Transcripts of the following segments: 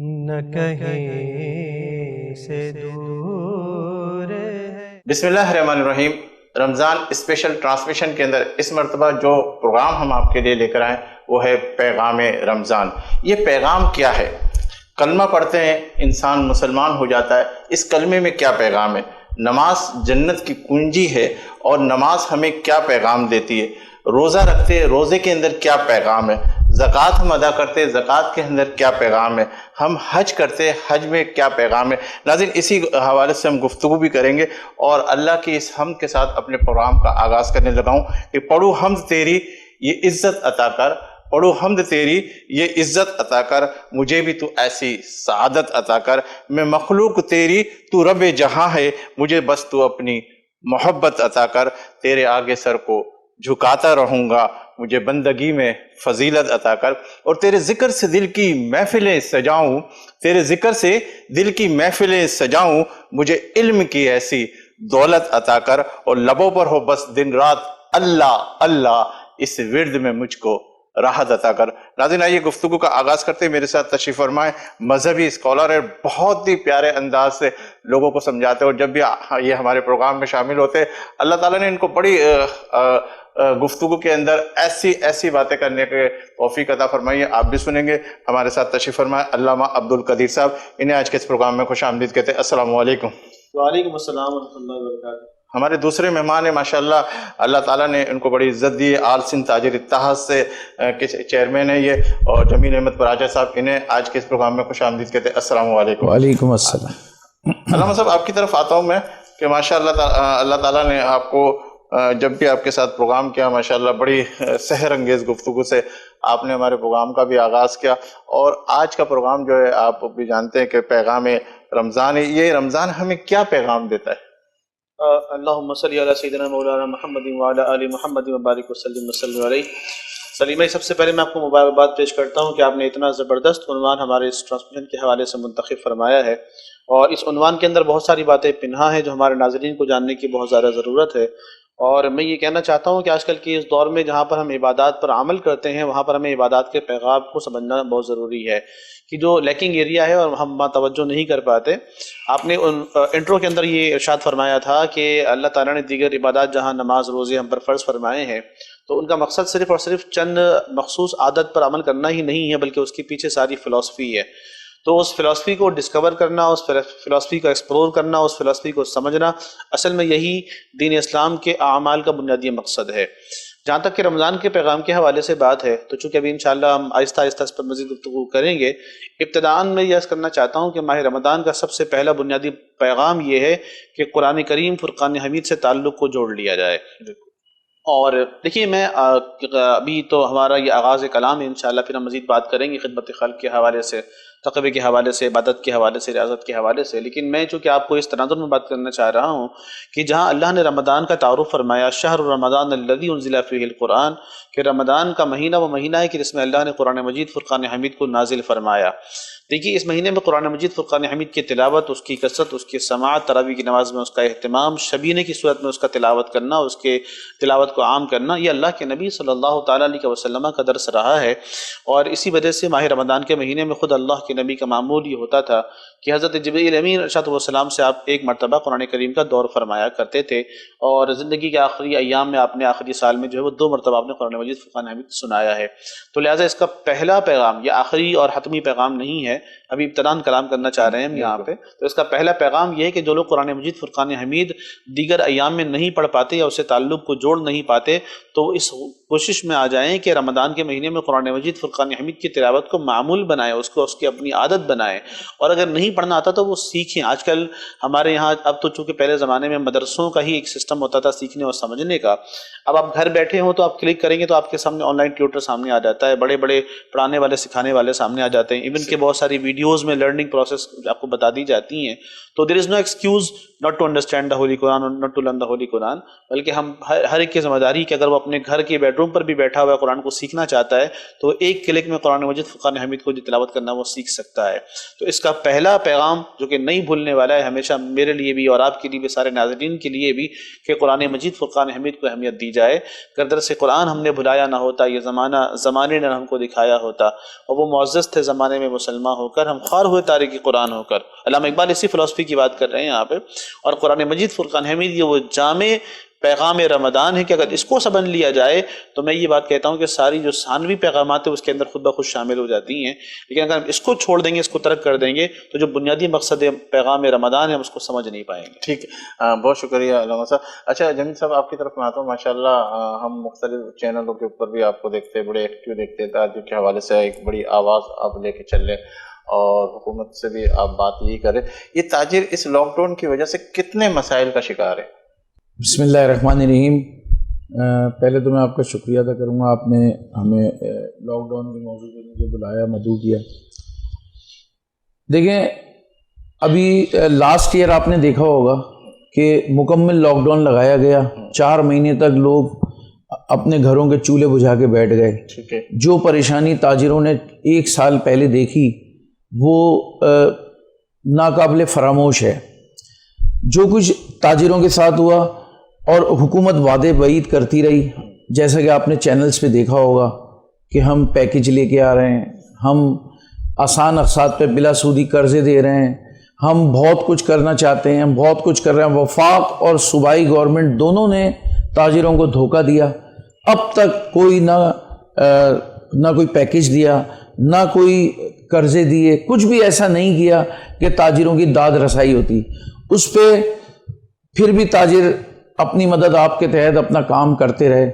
نہ کہیں سے دور ہے۔ بسم اللہ الرحمن الرحیم۔ رمضان اسپیشل ٹرانسمیشن کے اندر اس مرتبہ جو پروگرام ہم آپ کے لیے لے کر آئے وہ ہے پیغام رمضان۔ یہ پیغام کیا ہے؟ کلمہ پڑھتے ہیں انسان مسلمان ہو جاتا ہے، اس کلمے میں کیا پیغام ہے؟ نماز جنت کی کنجی ہے اور نماز ہمیں کیا پیغام دیتی ہے؟ روزہ رکھتے روزے کے اندر کیا پیغام ہے؟ زکوٰۃ ہم ادا کرتے زکوٰۃ کے اندر کیا پیغام ہے؟ ہم حج کرتے حج میں کیا پیغام ہے؟ ناظرین، اسی حوالے سے ہم گفتگو بھی کریں گے اور اللہ کی اس حمد کے ساتھ اپنے پروگرام کا آغاز کرنے لگا ہوں کہ پڑھو حمد تیری یہ عزت عطا کر، پڑھو حمد تیری یہ عزت عطا کر، مجھے بھی تو ایسی سعادت عطا کر، میں مخلوق تیری تو رب جہاں ہے، مجھے بس تو اپنی محبت عطا کر، تیرے آگے سر کو جھکاتا رہوں گا، مجھے بندگی میں فضیلت عطا کر، اور تیرے ذکر سے دل کی محفلیں سجاؤں، تیرے ذکر سے دل کی محفلیں سجاؤں، مجھے علم کی ایسی دولت عطا کر، اور لبوں پر ہو بس دن رات اللہ اللہ، اس ورد میں مجھ کو راحت عطا کر۔ ناظرین، آئیے گفتگو کا آغاز کرتے ہیں۔ میرے ساتھ تشریف فرمائیں مذہبی اسکالر ہے، بہت ہی پیارے انداز سے لوگوں کو سمجھاتے ہیں، اور جب بھی یہ ہمارے پروگرام میں شامل ہوتے ہیں اللہ تعالیٰ نے ان کو بڑی گفتگو کے اندر ایسی باتیں کرنے کے توفیق عطا فرمائی ہے۔ آپ بھی سنیں گے۔ ہمارے ساتھ تشریف فرمائیں علامہ عبدالقدیر صاحب، انہیں آج کے اس پروگرام میں خوش آمدید کہتے ہیں۔ السلام علیکم۔ وعلیکم السلام ورحمۃ اللہ وبرکاتہ۔ ہمارے دوسرے مہمان ہیں، ماشاءاللہ اللہ تعالیٰ نے ان کو بڑی عزت دی، آل سندھ تاجر اتحاد سے کے چیئرمین ہیں یہ، اور جمیل احمد پراجہ صاحب، انہیں آج کے اس پروگرام میں خوش آمدید کہتے ہیں۔ السلام علیکم۔ وعلیکم السلام۔ علامہ صاحب، آپ کی طرف آتا ہوں میں کہ ماشاءاللہ اللہ تعالیٰ نے آپ کو جب بھی آپ کے ساتھ پروگرام کیا ماشاءاللہ بڑی سحر انگیز گفتگو سے آپ نے ہمارے پروگرام کا بھی آغاز کیا، اور آج کا پروگرام جو ہے آپ بھی جانتے ہیں کہ پیغام رمضان ہے۔ یہ رمضان ہمیں کیا پیغام دیتا ہے؟ اللہم صلی علی سیدنا مولانا محمد وعلی آل محمد وبارک وسلم علیہ۔ سلیمہ، سب سے پہلے میں آپ کو مبارکباد پیش کرتا ہوں کہ آپ نے اتنا زبردست عنوان ہمارے اس ٹرانسمیشن کے حوالے سے منتخب فرمایا ہے، اور اس عنوان کے اندر بہت ساری باتیں پنہاں ہیں جو ہمارے ناظرین کو جاننے کی بہت زیادہ ضرورت ہے۔ اور میں یہ کہنا چاہتا ہوں کہ آج کل کے اس دور میں جہاں پر ہم عبادات پر عمل کرتے ہیں وہاں پر ہمیں عبادات کے پیغام کو سمجھنا بہت ضروری ہے، کہ جو لیکنگ ایریا ہے اور ہم توجہ نہیں کر پاتے۔ آپ نے انٹرو کے اندر یہ ارشاد فرمایا تھا کہ اللہ تعالیٰ نے دیگر عبادات جہاں نماز روزے ہم پر فرض فرمائے ہیں تو ان کا مقصد صرف اور صرف چند مخصوص عادت پر عمل کرنا ہی نہیں ہے، بلکہ اس کے پیچھے ساری فلسفی ہے۔ تو اس فلسفی کو ڈسکور کرنا، اس فلسفی کو ایکسپلور کرنا، اس فلسفی کو سمجھنا، اصل میں یہی دین اسلام کے اعمال کا بنیادی مقصد ہے۔ جہاں تک کہ رمضان کے پیغام کے حوالے سے بات ہے تو چونکہ ابھی انشاءاللہ ہم آہستہ آہستہ اس پر مزید گفتگو کریں گے، ابتداءً میں یہ عرض کرنا چاہتا ہوں کہ ماہ رمضان کا سب سے پہلا بنیادی پیغام یہ ہے کہ قرآن کریم فرقان حمید سے تعلق کو جوڑ لیا جائے۔ اور دیکھیے، میں ابھی تو ہمارا یہ آغاز کلام ہے، انشاءاللہ پھر ہم مزید بات کریں گے خدمت خلق کے حوالے سے، تقوی کے حوالے سے، عبادت کے حوالے سے، ریاضت کے حوالے سے، لیکن میں چونکہ آپ کو اس تناظر میں بات کرنا چاہ رہا ہوں کہ جہاں اللہ نے رمضان کا تعارف فرمایا، شہر رمضان الذی انزل فیہ القرآن، کہ رمضان کا مہینہ وہ مہینہ ہے کہ جس میں اللہ نے قرآن مجید فرقان حمید کو نازل فرمایا۔ دیکھیے، اس مہینے میں قرآن مجید فرقان حمید کی تلاوت، اس کی کثرت، اس کی سماعت، تراویح کی نماز میں اس کا اہتمام، شبینے کی صورت میں اس کا تلاوت کرنا، اس کے تلاوت کو عام کرنا، یہ اللہ کے نبی صلی اللہ تعالیٰ علیہ وسلم کا درس رہا ہے۔ اور اسی وجہ سے ماہ رمضان کے مہینے میں خود اللہ کے نبی کا معمول یہ ہوتا تھا کہ حضرت جبرائیل امین علیہ السلام سے آپ ایک مرتبہ قرآن کریم کا دور فرمایا کرتے تھے، اور زندگی کے آخری ایام میں آپ نے آخری سال میں جو ہے وہ 2 مرتبہ آپ نے قرآن مجید فرقان حمید سنایا ہے۔ تو لہٰذا اس کا پہلا پیغام یہ آخری اور حتمی پیغام نہیں ہے، ابھی ابتداً کلام کرنا چاہ رہے ہیں ہم یہاں پہ، تو اس کا پہلا پیغام یہ ہے کہ جو لوگ قرآن مجید فرقان حمید دیگر ایام میں نہیں پڑھ پاتے یا اسے تعلق کو جوڑ نہیں پاتے تو اس کوشش میں آ جائیں کہ رمضان کے مہینے میں قرآن مجید فرقان حمید کی تلاوت کو معمول بنائیں، اس کی اپنی عادت بنائیں، اور اگر نہیں پڑھنا آتا تو وہ سیکھیں۔ آج کل ہمارے یہاں اب تو چونکہ پہلے زمانے میں مدرسوں کا ہی ایک سسٹم ہوتا تھا سیکھنے اور سمجھنے کا، اب آپ گھر بیٹھے ہوں تو آپ کلک کریں گے تو آپ کے سامنے آن لائن ٹیوٹر سامنے آ جاتا ہے، بڑے بڑے پڑھانے والے سکھانے والے سامنے آ جاتے ہیں، ایون کہ بہت ساری ویڈیوز میں لرننگ پروسیس آپ کو بتا دی جاتی ہیں۔ تو there is no excuse not to understand the Holy Quran or not to learn the Holy Quran، بلکہ ہم ہر ایک کی ذمہ داری کہ اگر وہ اپنے گھر کے بیڈ روم پر بھی بیٹھا ہوا ہے قرآن کو سیکھنا چاہتا ہے تو ایک کلک میں قرآن مجید فرقان حمید کو جو تلاوت کرنا وہ سیکھ سکتا ہے. تو اس کا پہلا پیغام جو کہ نہیں بھولنے والا ہے ہمیشہ میرے لیے بھی اور آپ کے لیے بھی سارے ناظرین کے لیے بھی کہ قرآن مجید فرقان حمید کو اہمیت دی جائے. اگر درس قرآن ہم نے بھلایا نہ ہوتا، یہ زمانے نے ہم کو دکھایا ہوتا اور وہ معزز تھے زمانے میں مسلمان ہو کر، ہم خوار ہوئے تاریخ قرآن ہو کر. علامہ اقبال اسی فلسفی کی بات کر رہے ہیں یہاں پہ. اور قرآن مجید فرقان حمید یہ وہ جامع پیغام رمضان ہے کہ اگر اس کو سمجھ لیا جائے تو میں یہ بات کہتا ہوں کہ ساری جو ثانوی پیغامات ہیں اس کے اندر خود بخود شامل ہو جاتی ہیں. لیکن اگر ہم اس کو چھوڑ دیں گے، اس کو ترک کر دیں گے تو جو بنیادی مقصد پیغام رمضان ہے ہم اس کو سمجھ نہیں پائیں گے. ٹھیک ہے، بہت شکریہ علامہ صاحب. اچھا جمیل صاحب، آپ کی طرف میں آتا ہوں. ماشاءاللہ ہم مختلف چینلوں کے اوپر بھی آپ کو دیکھتے ہیں، بڑے ایکٹیو دیکھتے ہیں، تاجر کے حوالے سے ایک بڑی آواز آپ لے کے چل رہے اور حکومت سے بھی آپ بات یہی کریں. یہ تاجر اس لاک ڈاؤن کی وجہ سے کتنے مسائل کا شکار ہے؟ بسم اللہ الرحمن الرحیم. پہلے تو میں آپ کا شکریہ ادا کروں گا، آپ نے ہمیں لاک ڈاؤن کے موضوع پہ مجھے بلایا، مدعو کیا. دیکھیں ابھی لاسٹ ایئر آپ نے دیکھا ہوگا کہ مکمل لاک ڈاؤن لگایا گیا، 4 مہینے تک لوگ اپنے گھروں کے چولہے بجھا کے بیٹھ گئے. ٹھیک ہے. جو پریشانی تاجروں نے 1 سال پہلے دیکھی وہ ناقابل فراموش ہے. جو کچھ تاجروں کے ساتھ ہوا اور حکومت وعدے بعید کرتی رہی، جیسا کہ آپ نے چینلز پہ دیکھا ہوگا کہ ہم پیکج لے کے آ رہے ہیں، ہم آسان اقساط پہ بلا سودی قرضے دے رہے ہیں، ہم بہت کچھ کرنا چاہتے ہیں، ہم بہت کچھ کر رہے ہیں. وفاق اور صوبائی گورنمنٹ دونوں نے تاجروں کو دھوکہ دیا. اب تک کوئی نہ کوئی پیکج دیا، نہ کوئی قرضے دیے، کچھ بھی ایسا نہیں کیا کہ تاجروں کی داد رسائی ہوتی. اس پہ پھر بھی تاجر اپنی مدد آپ کے تحت اپنا کام کرتے رہے.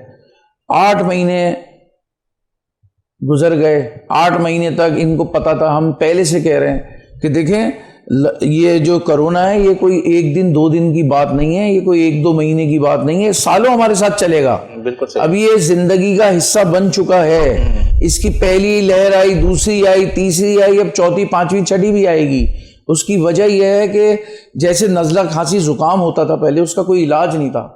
8 مہینے گزر گئے. 8 مہینے تک ان کو پتا تھا، ہم پہلے سے کہہ رہے ہیں کہ دیکھیں یہ جو کرونا ہے یہ کوئی 1 دن 2 دن کی بات نہیں ہے، یہ کوئی 1-2 مہینے کی بات نہیں ہے، سالوں ہمارے ساتھ چلے گا. بالکل صحیح. اب یہ زندگی کا حصہ بن چکا ہے. اس کی پہلی لہر آئی، دوسری آئی، تیسری آئی، اب چوتھی، پانچویں، چھٹی بھی آئے گی. اس کی وجہ یہ ہے کہ جیسے نزلہ کھانسی زکام ہوتا تھا پہلے، اس کا کوئی علاج نہیں تھا.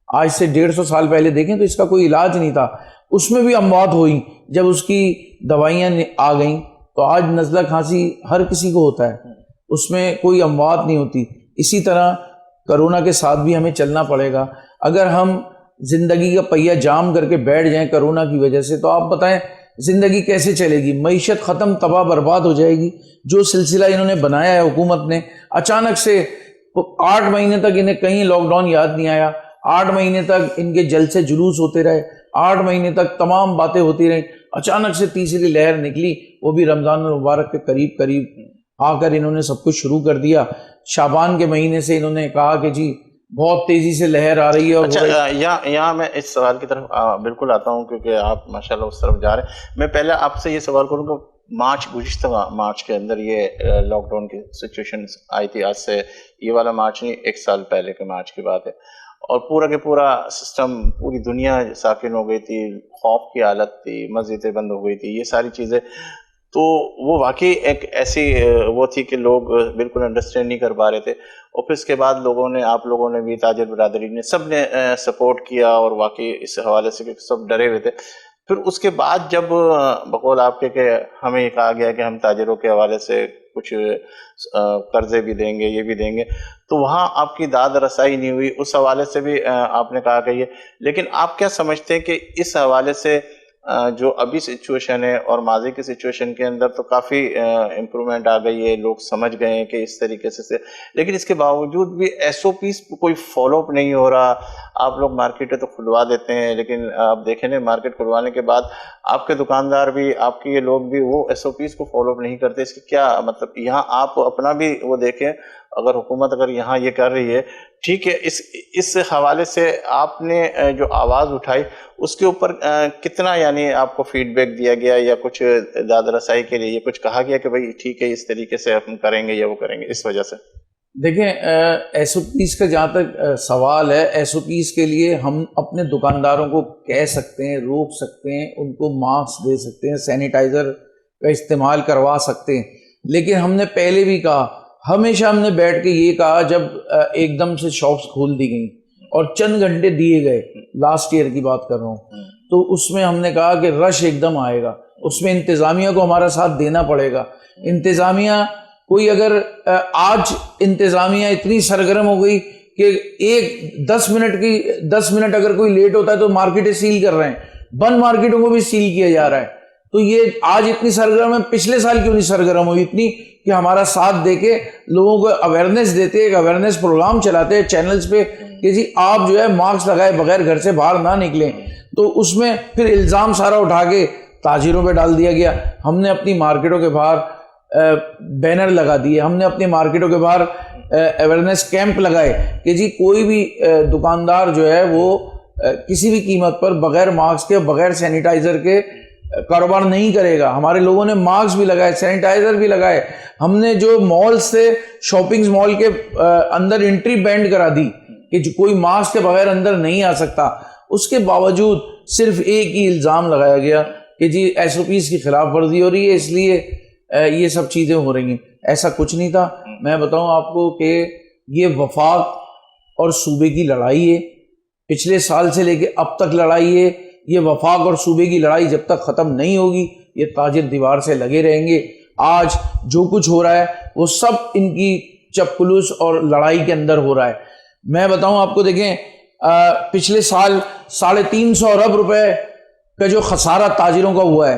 آج سے 150 سال پہلے دیکھیں تو اس کا کوئی علاج نہیں تھا. اس میں بھی اموات ہوئی. جب اس کی دوائیاں آ گئیں تو آج نزلہ کھانسی ہر کسی کو ہوتا ہے، اس میں کوئی اموات نہیں ہوتی. اسی طرح کرونا کے ساتھ بھی ہمیں چلنا پڑے گا. اگر ہم زندگی کا پہیہ جام کر کے بیٹھ جائیں کرونا کی وجہ سے تو آپ بتائیں زندگی کیسے چلے گی؟ معیشت ختم، تباہ برباد ہو جائے گی. جو سلسلہ انہوں نے بنایا ہے حکومت نے، اچانک سے 8 مہینے تک انہیں کہیں لاک ڈاؤن یاد نہیں آیا. 8 مہینے تک ان کے جلسے جلوس ہوتے رہے، 8 مہینے تک تمام باتیں ہوتی رہیں. اچانک سے تیسری لہر نکلی، وہ بھی رمضان المبارک کے قریب آ کر انہوں نے سب کچھ شروع کر دیا. شعبان کے مہینے سے انہوں نے کہا کہ جی بہت تیزی سے لہر آ رہی ہے. اچھا یہاں میں اس سوال کی طرف بالکل آتا ہوں کیونکہ آپ ماشاءاللہ اس طرف جا رہے ہیں. میں پہلے آپ سے یہ سوال کروں کہ گزشتہ مارچ کے اندر یہ لاک ڈاؤن کی سچویشن آئی تھی. آج سے یہ والا مارچ نہیں، 1 سال پہلے کے مارچ کی بات ہے. اور پورا کے پورا سسٹم، پوری دنیا ساکن ہو گئی تھی، خوف کی حالت تھی، مسجدیں بند ہو گئی تھی، یہ ساری چیزیں. تو وہ واقعی ایک ایسی وہ تھی کہ لوگ بالکل انڈرسٹینڈ نہیں کر پا رہے تھے. اور پھر اس کے بعد لوگوں نے، آپ لوگوں نے بھی، تاجر برادری نے، سب نے سپورٹ کیا اور واقعی اس حوالے سے کہ سب ڈرے ہوئے تھے. پھر اس کے بعد جب بقول آپ کے کہ ہمیں یہ کہا گیا کہ ہم تاجروں کے حوالے سے کچھ قرضے بھی دیں گے، یہ بھی دیں گے، تو وہاں آپ کی داد رسائی نہیں ہوئی. اس حوالے سے بھی آپ نے کہا کہ یہ، لیکن آپ کیا سمجھتے ہیں کہ اس حوالے سے جو ابھی سچویشن ہے اور ماضی کی سچویشن کے اندر تو کافی امپرومنٹ آ گئی ہے، لوگ سمجھ گئے ہیں کہ اس طریقے سے، لیکن اس کے باوجود بھی ایس او پیز کوئی فالو اپ نہیں ہو رہا. آپ لوگ مارکیٹیں تو کھلوا دیتے ہیں، لیکن آپ دیکھیں نا مارکیٹ کھلوانے کے بعد آپ کے دکاندار بھی، آپ کے یہ لوگ بھی وہ ایس او پیز کو فالو اپ نہیں کرتے. اس کی کیا مطلب؟ یہاں آپ اپنا بھی وہ دیکھیں، اگر حکومت اگر یہاں یہ کر رہی ہے ٹھیک ہے، اس حوالے سے آپ نے جو آواز اٹھائی اس کے اوپر کتنا یعنی آپ کو فیڈ بیک دیا گیا یا کچھ داد رسائی کے لیے یہ کچھ کہا گیا کہ بھائی ٹھیک ہے اس طریقے سے ہم کریں گے یا وہ کریں گے اس وجہ سے؟ دیکھیں ایس او پیز کا جہاں تک سوال ہے، ایس او پیز کے لیے ہم اپنے دکانداروں کو کہہ سکتے ہیں، روک سکتے ہیں، ان کو ماسک دے سکتے ہیں، سینیٹائزر کا استعمال کروا سکتے ہیں. لیکن ہم نے پہلے بھی کہا، ہمیشہ ہم نے بیٹھ کے یہ کہا جب ایک دم سے شاپس کھول دی گئیں اور چند گھنٹے دیے گئے، لاسٹ ایئر کی بات کر رہا ہوں، تو اس میں ہم نے کہا کہ رش ایک دم آئے گا، اس میں انتظامیہ کو ہمارا ساتھ دینا پڑے گا. انتظامیہ کوئی اگر آج انتظامیہ اتنی سرگرم ہو گئی کہ 10 منٹ اگر کوئی لیٹ ہوتا ہے تو مارکیٹیں سیل کر رہے ہیں، بند مارکیٹوں کو بھی سیل کیا جا رہا ہے. تو یہ آج اتنی سرگرم ہے، پچھلے سال کیوں نہیں سرگرم ہوئی اتنی کہ ہمارا ساتھ دے کے لوگوں کو اویئرنیس دیتے، ایک اویئرنیس پروگرام چلاتے ہیں چینلز پہ کہ جی آپ جو ہے ماسک لگائے بغیر گھر سے باہر نہ نکلیں. تو اس میں پھر الزام سارا اٹھا کے تاجروں پہ ڈال دیا گیا. ہم نے اپنی مارکیٹوں کے باہر بینر لگا دیے، ہم نے اپنی مارکیٹوں کے باہر اویئرنیس کیمپ لگائے کہ جی کوئی بھی دکاندار جو ہے وہ کسی بھی قیمت پر بغیر ماسک کے بغیر سینیٹائزر کے کاروبار نہیں کرے گا. ہمارے لوگوں نے ماسک بھی لگائے، سینیٹائزر بھی لگائے. ہم نے جو مال سے شاپنگ مال کے اندر انٹری بینڈ کرا دی کہ کوئی ماسک کے بغیر اندر نہیں آ سکتا. اس کے باوجود صرف ایک ہی الزام لگایا گیا کہ جی ایس او پیز کی خلاف ورزی ہو رہی ہے اس لیے یہ سب چیزیں ہو رہی ہیں. ایسا کچھ نہیں تھا. میں بتاؤں آپ کو کہ یہ وفاق اور صوبے کی لڑائی ہے، پچھلے سال سے لے کے اب تک لڑائی ہے. یہ وفاق اور صوبے کی لڑائی جب تک ختم نہیں ہوگی یہ تاجر دیوار سے لگے رہیں گے. آج جو کچھ ہو رہا ہے وہ سب ان کی چپلوس اور لڑائی کے اندر ہو رہا ہے. میں بتاؤں آپ کو، دیکھیں پچھلے سال 350 ارب روپے کا جو خسارہ تاجروں کا ہوا ہے،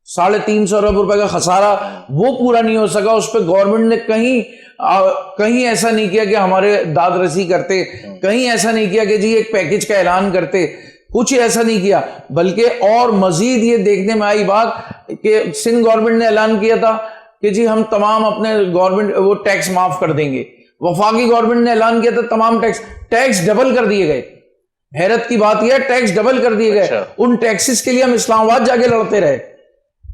350 ارب روپے کا خسارہ وہ پورا نہیں ہو سکا. اس پہ گورنمنٹ نے کہیں ایسا نہیں کیا کہ ہمارے داد رسی کرتے، کہیں ایسا نہیں کیا کہ جی ایک پیکج کا اعلان کرتے، کچھ ایسا نہیں کیا. بلکہ اور مزید یہ دیکھنے میں آئی بات کہ سندھ گورنمنٹ نے اعلان کیا تھا کہ جی ہم تمام اپنے گورنمنٹ وہ ٹیکس معاف کر دیں گے. وفاقی گورنمنٹ نے اعلان کیا تھا تمام ٹیکس ڈبل کر دیے گئے. حیرت کی بات یہ ہے ٹیکس ڈبل کر دیے گئے. ان ٹیکسز کے لیے ہم اسلام آباد جا کے لڑتے رہے.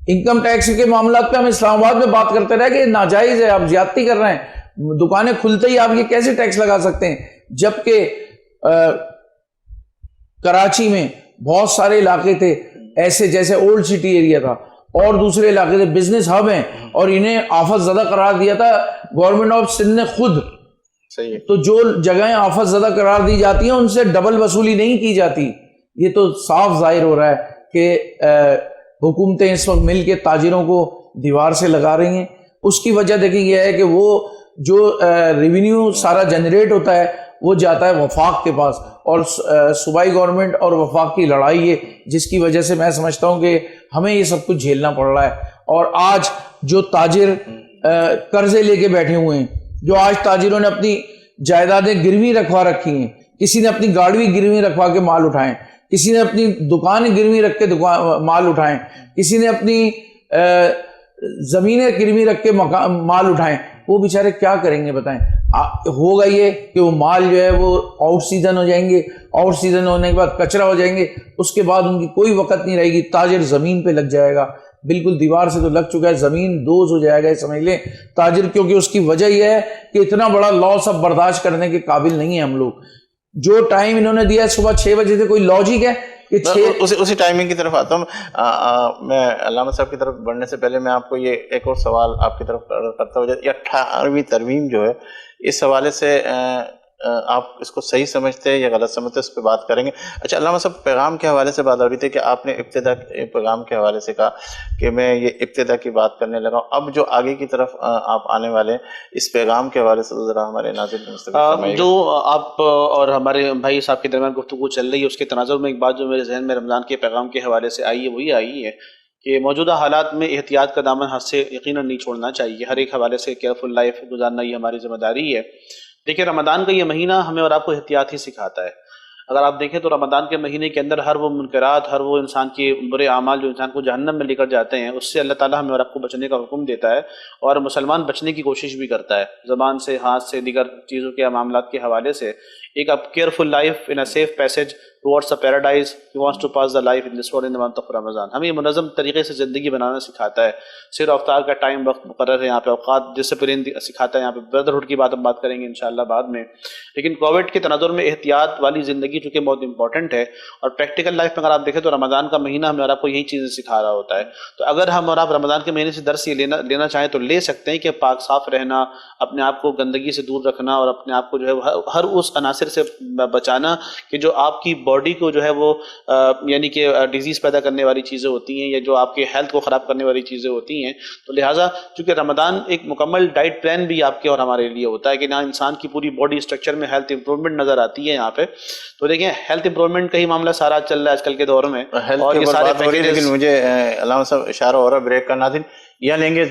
انکم ٹیکس کے معاملات پہ ہم اسلام آباد میں بات کرتے رہے کہ ناجائز ہے، آپ زیادتی کر رہے ہیں، دکانیں کھلتے ہی آپ یہ کیسے ٹیکس لگا سکتے ہیں. جبکہ کراچی میں بہت سارے علاقے تھے ایسے جیسے اولڈ سٹی ایریا تھا اور دوسرے علاقے تھے بزنس ہب ہیں اور انہیں آفت زدہ قرار دیا تھا گورنمنٹ آف سندھ نے خود. صحیح ہے. تو جو جگہیں آفت زدہ قرار دی جاتی ہیں ان سے ڈبل وصولی نہیں کی جاتی. یہ تو صاف ظاہر ہو رہا ہے کہ حکومتیں اس وقت مل کے تاجروں کو دیوار سے لگا رہی ہیں. اس کی وجہ دیکھیں یہ ہے کہ وہ جو ریونیو سارا جنریٹ ہوتا ہے وہ جاتا ہے وفاق کے پاس، اور صوبائی گورنمنٹ اور وفاق کی لڑائی ہے جس کی وجہ سے میں سمجھتا ہوں کہ ہمیں یہ سب کچھ جھیلنا پڑ رہا ہے. اور آج جو تاجر قرضے لے کے بیٹھے ہوئے ہیں، جو آج تاجروں نے اپنی جائیدادیں گروی رکھوا رکھی ہیں، کسی نے اپنی گاڑی گروی رکھوا کے مال اٹھائیں، کسی نے اپنی دکان گروی رکھ کے مال اٹھائیں، کسی نے اپنی زمینیں گروی رکھ کے مال اٹھائیں، وہ بیچارے کیا کریں گے بتائیں. ہوگا یہ کہ وہ مال جو ہے وہ آؤٹ سیزن ہو جائیں گے، آؤٹ سیزن ہونے کے بعد کچرا ہو جائیں گے، اس کے بعد ان کی کوئی وقت نہیں رہے گی. تاجر زمین پہ لگ جائے گا، بالکل دیوار سے تو لگ چکا ہے، زمین دوز ہو جائے گا یہ سمجھ لیں تاجر. کیونکہ اس کی وجہ یہ ہے کہ اتنا بڑا لاس اب برداشت کرنے کے قابل نہیں ہیں ہم لوگ. جو ٹائم انہوں نے دیا ہے صبح 6 بجے سے، کوئی لاجک ہے کہ اسی ٹائمنگ کی طرف آتا ہوں. میں علامہ صاحب کی طرف بڑھنے سے پہلے میں آپ کو یہ ایک اور سوال آپ کی طرف کرتا ہوں. یہ 18ویں ترمیم جو ہے اس حوالے سے آپ اس کو صحیح سمجھتے ہیں یا غلط سمجھتے ہیں، اس پہ بات کریں گے. اچھا علامہ صاحب، پیغام کے حوالے سے بات ہو رہی تھی کہ آپ نے ابتدا پیغام کے حوالے سے کہا کہ میں یہ ابتدا کی بات کرنے لگا ہوں. اب جو آگے کی طرف آپ آنے والے اس پیغام کے حوالے سے ذرا ہمارے ناظرین کو مستفید فرمائیے. جو آپ اور ہمارے بھائی صاحب کے درمیان گفتگو چل رہی ہے اس کے تناظر میں ایک بات جو میرے ذہن میں رمضان کے پیغام کے حوالے سے آئی ہے وہی آئی ہے کہ موجودہ حالات میں احتیاط کا دامن ہاتھ سے یقیناً نہیں چھوڑنا چاہیے. ہر ایک حوالے سے کیئرفل لائف گزارنا یہ ہماری ذمہ داری ہے. دیکھیں رمضان کا یہ مہینہ ہمیں اور آپ کو احتیاط ہی سکھاتا ہے. اگر آپ دیکھیں تو رمضان کے مہینے کے اندر ہر وہ منکرات، ہر وہ انسان کے برے اعمال جو انسان کو جہنم میں لے کر جاتے ہیں، اس سے اللہ تعالیٰ ہمیں اور آپ کو بچنے کا حکم دیتا ہے اور مسلمان بچنے کی کوشش بھی کرتا ہے زبان سے، ہاتھ سے، دیگر چیزوں کے معاملات کے حوالے سے. ایک آپ careful life in a safe passage towards a paradise, he wants to pass the life in this world in the month of Ramzan. ہمیں یہ منظم طریقے سے زندگی بنانا سکھاتا ہے. سیر افطار کا ٹائم وقت مقرر ہے، یہاں پہ اوقات ڈسپلن سکھاتا ہے. یہاں پہ بردرہڈ کی بات ہم بات کریں گے انشاءاللہ بعد میں. لیکن کووڈ کے تناظر میں احتیاط والی زندگی چونکہ بہت امپورٹنٹ ہے اور پریکٹیکل لائف میں اگر آپ دیکھیں تو رمضان کا مہینہ ہمیں اور آپ کو یہی چیزیں سکھا رہا ہوتا ہے. تو اگر ہم اور آپ رمضان کے مہینے سے درس یہ لینا چاہیں تو لے سکتے ہیں کہ پاک صاف رہنا، اپنے آپ کو گندگی سے دور رکھنا اور اپنے آپ کو جو ہے ہر اس عناصر سے بچانا کہ جو آپ کی باڈی کو جو ہے وہ یعنی کہ ڈیزیز پیدا کرنے والی چیزیں ہوتی ہیں یا جو آپ کے ہیلتھ کو خراب کرنے والی چیزیں ہوتی ہیں. تو لہٰذا چونکہ رمضان ایک مکمل ڈائٹ پلان بھی آپ کے اور ہمارے لیے ہوتا ہے کہ نہ انسان کی پوری باڈی اسٹرکچر میں ہیلتھ امپروومنٹ نظر آتی ہے یہاں پہ. تو دیکھیں ہیلتھ امپروومنٹ کا ہی معاملہ سارا چل رہا ہے آج کل کے دور میں اور یہ سارے بات ہو رہی ہے. لیکن مجھے علامہ صاحب اشارہ ہو رہا ہے بریک کا. ناظرین یہاں لیں گے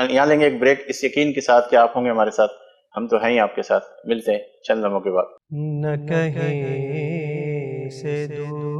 یہاں لیں گے ایک بریک اس یقین کے ساتھ کہ آپ ہوں گے ہمارے ساتھ. ہم تو ہیں ہی آپ کے ساتھ. ملتے ہیں چند لمحوں کے بعد. نہ کہیں سے دور